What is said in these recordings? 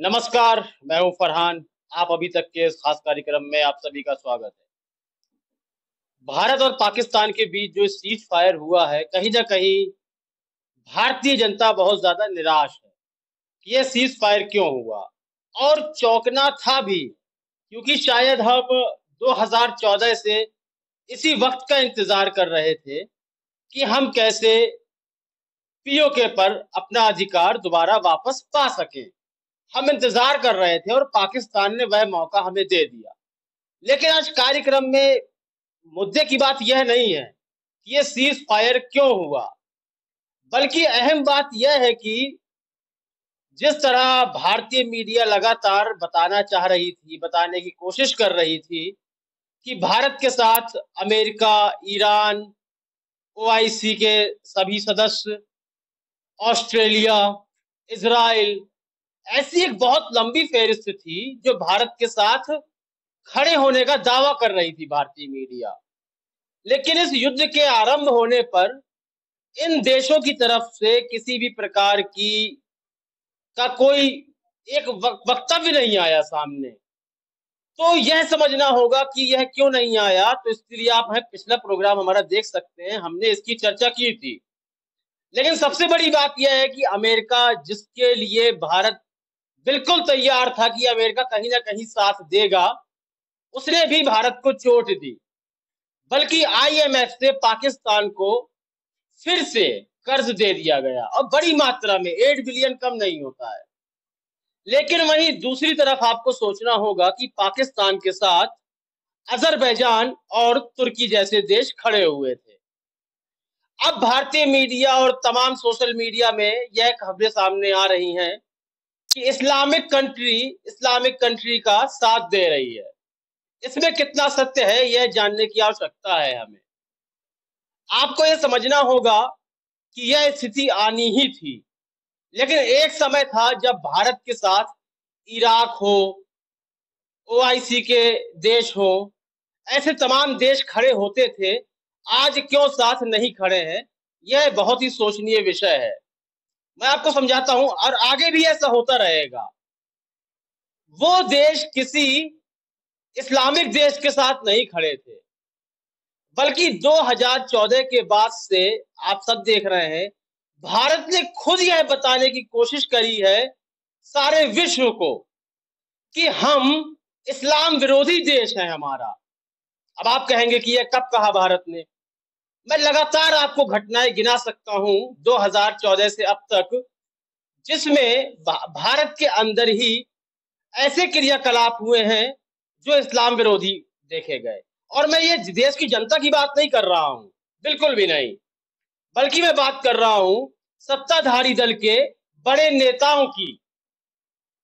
नमस्कार। मैं हूं फरहान। आप अभी तक के इस खास कार्यक्रम में आप सभी का स्वागत है। भारत और पाकिस्तान के बीच जो सीज फायर हुआ है, कहीं ना कहीं भारतीय जनता बहुत ज्यादा निराश है कि ये सीज फायर क्यों हुआ, और चौंकना था भी, क्योंकि शायद हम 2014 से इसी वक्त का इंतजार कर रहे थे कि हम कैसे पीओके पर अपना अधिकार दोबारा वापस पा सकें। हम इंतजार कर रहे थे और पाकिस्तान ने वह मौका हमें दे दिया। लेकिन आज कार्यक्रम में मुद्दे की बात यह नहीं है कि ये सीज फायर क्यों हुआ, बल्कि अहम बात यह है कि जिस तरह भारतीय मीडिया लगातार बताना चाह रही थी, बताने की कोशिश कर रही थी कि भारत के साथ अमेरिका, ईरान, ओआईसी के सभी सदस्य, ऑस्ट्रेलिया, इजराइल, ऐसी एक बहुत लंबी फेहरिस्त थी जो भारत के साथ खड़े होने का दावा कर रही थी भारतीय मीडिया। लेकिन इस युद्ध के आरंभ होने पर इन देशों की तरफ से किसी भी प्रकार की का कोई एक वक्तव्य नहीं आया सामने। तो यह समझना होगा कि यह क्यों नहीं आया। तो इसके लिए आप है पिछला प्रोग्राम हमारा देख सकते हैं, हमने इसकी चर्चा की थी। लेकिन सबसे बड़ी बात यह है कि अमेरिका, जिसके लिए भारत बिल्कुल तैयार था कि अमेरिका कहीं ना कहीं साथ देगा, उसने भी भारत को चोट दी। बल्कि आईएमएफ से पाकिस्तान को फिर से कर्ज दे दिया गया, और बड़ी मात्रा में 8 बिलियन कम नहीं होता है। लेकिन वहीं दूसरी तरफ आपको सोचना होगा कि पाकिस्तान के साथ अजरबैजान और तुर्की जैसे देश खड़े हुए थे। अब भारतीय मीडिया और तमाम सोशल मीडिया में यह खबरें सामने आ रही हैं कि इस्लामिक कंट्री का साथ दे रही है। इसमें कितना सत्य है, यह जानने की आवश्यकता है हमें। आपको यह समझना होगा कि यह स्थिति आनी ही थी। लेकिन एक समय था जब भारत के साथ इराक हो, ओआईसी के देश हो, ऐसे तमाम देश खड़े होते थे। आज क्यों साथ नहीं खड़े हैं, यह बहुत ही सोचनीय विषय है। मैं आपको समझाता हूं, और आगे भी ऐसा होता रहेगा। वो देश किसी इस्लामिक देश के साथ नहीं खड़े थे, बल्कि 2014 के बाद से आप सब देख रहे हैं, भारत ने खुद यह बताने की कोशिश करी है सारे विश्व को कि हम इस्लाम विरोधी देश है हमारा। अब आप कहेंगे कि यह कब कहा भारत ने? मैं लगातार आपको घटनाएं गिना सकता हूं 2014 से अब तक, जिसमें भारत के अंदर ही ऐसे क्रियाकलाप हुए हैं जो इस्लाम विरोधी देखे गए। और मैं ये देश की जनता की बात नहीं कर रहा हूं, बिल्कुल भी नहीं, बल्कि मैं बात कर रहा हूं सत्ताधारी दल के बड़े नेताओं की,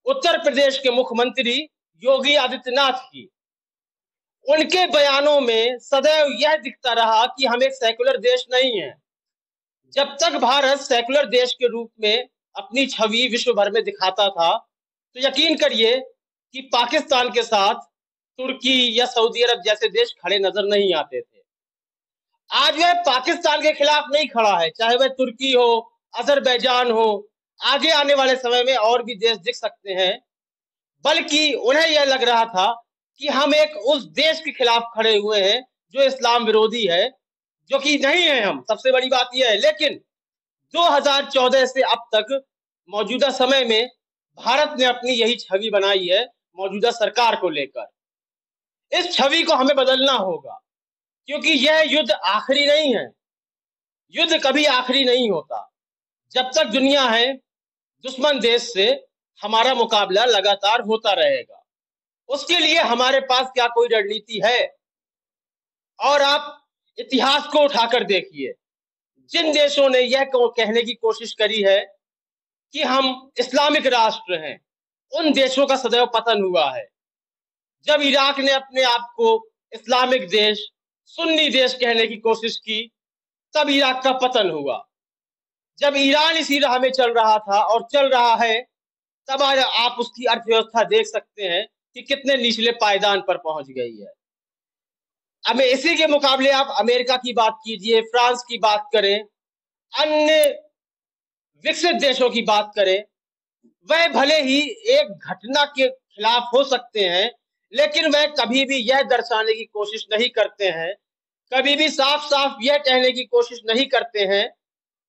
उत्तर प्रदेश के मुख्यमंत्री योगी आदित्यनाथ की। उनके बयानों में सदैव यह दिखता रहा कि हम एक सेकुलर देश नहीं है। जब तक भारत सेकुलर देश के रूप में अपनी छवि विश्व भर में दिखाता था, तो यकीन करिए कि पाकिस्तान के साथ तुर्की या सऊदी अरब जैसे देश खड़े नजर नहीं आते थे। आज वह पाकिस्तान के खिलाफ नहीं खड़ा है, चाहे वह तुर्की हो, अजरबैजान हो, आगे आने वाले समय में और भी देश दिख सकते हैं। बल्कि उन्हें यह लग रहा था कि हम एक उस देश के खिलाफ खड़े हुए हैं जो इस्लाम विरोधी है, जो कि नहीं है हम। सबसे बड़ी बात यह है। लेकिन 2014 से अब तक मौजूदा समय में भारत ने अपनी यही छवि बनाई है मौजूदा सरकार को लेकर। इस छवि को हमें बदलना होगा, क्योंकि यह युद्ध आखिरी नहीं है। युद्ध कभी आखिरी नहीं होता। जब तक दुनिया है, दुश्मन देश से हमारा मुकाबला लगातार होता रहेगा। उसके लिए हमारे पास क्या कोई रणनीति है? और आप इतिहास को उठाकर देखिए, जिन देशों ने यह कहने की कोशिश करी है कि हम इस्लामिक राष्ट्र हैं, उन देशों का सदैव पतन हुआ है। जब इराक ने अपने आप को इस्लामिक देश, सुन्नी देश कहने की कोशिश की, तब इराक का पतन हुआ। जब ईरान इसी राह में चल रहा था और चल रहा है, तब आज आप उसकी अर्थव्यवस्था देख सकते हैं कि कितने निचले पायदान पर पहुंच गई है। अब इसी के मुकाबले आप अमेरिका की बात कीजिए, फ्रांस की बात करें, अन्य विकसित देशों की बात करें, वह भले ही एक घटना के खिलाफ हो सकते हैं, लेकिन वह कभी भी यह दर्शाने की कोशिश नहीं करते हैं, कभी भी साफ साफ यह कहने की कोशिश नहीं करते हैं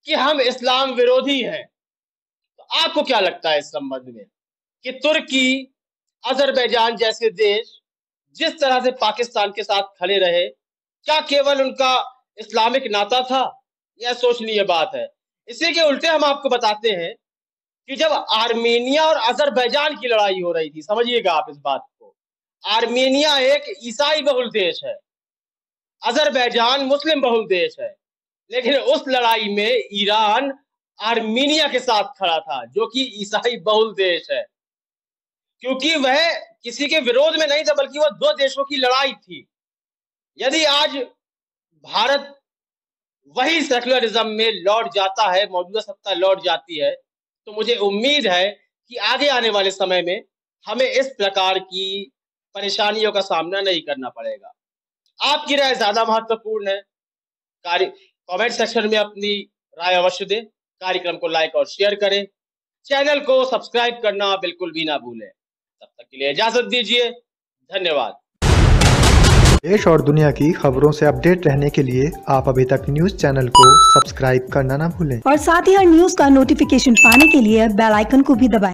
कि हम इस्लाम विरोधी हैं। तो आपको क्या लगता है इस संबंध में कि तुर्की, अजरबैजान जैसे देश जिस तरह से पाकिस्तान के साथ खड़े रहे, क्या केवल उनका इस्लामिक नाता था? यह सोचनीय बात है। इसी के उल्टे हम आपको बताते हैं कि जब आर्मेनिया और अजरबैजान की लड़ाई हो रही थी, समझिएगा आप इस बात को, आर्मेनिया एक ईसाई बहुल देश है, अजरबैजान मुस्लिम बहुल देश है, लेकिन उस लड़ाई में ईरान आर्मेनिया के साथ खड़ा था, जो कि ईसाई बहुल देश है, क्योंकि वह किसी के विरोध में नहीं था, बल्कि वह दो देशों की लड़ाई थी। यदि आज भारत वही सेक्युलरिज्म में लौट जाता है, मौजूदा सत्ता लौट जाती है, तो मुझे उम्मीद है कि आगे आने वाले समय में हमें इस प्रकार की परेशानियों का सामना नहीं करना पड़ेगा। आपकी राय ज्यादा महत्वपूर्ण है। कमेंट सेक्शन में अपनी राय अवश्य दें। कार्यक्रम को लाइक और शेयर करें। चैनल को सब्सक्राइब करना बिल्कुल भी ना भूलें। तब तक के लिए इजाजत दीजिए। धन्यवाद। देश और दुनिया की खबरों से अपडेट रहने के लिए आप अभी तक न्यूज चैनल को सब्सक्राइब करना ना भूलें और साथ ही हर न्यूज का नोटिफिकेशन पाने के लिए बेल आइकन को भी दबाएं।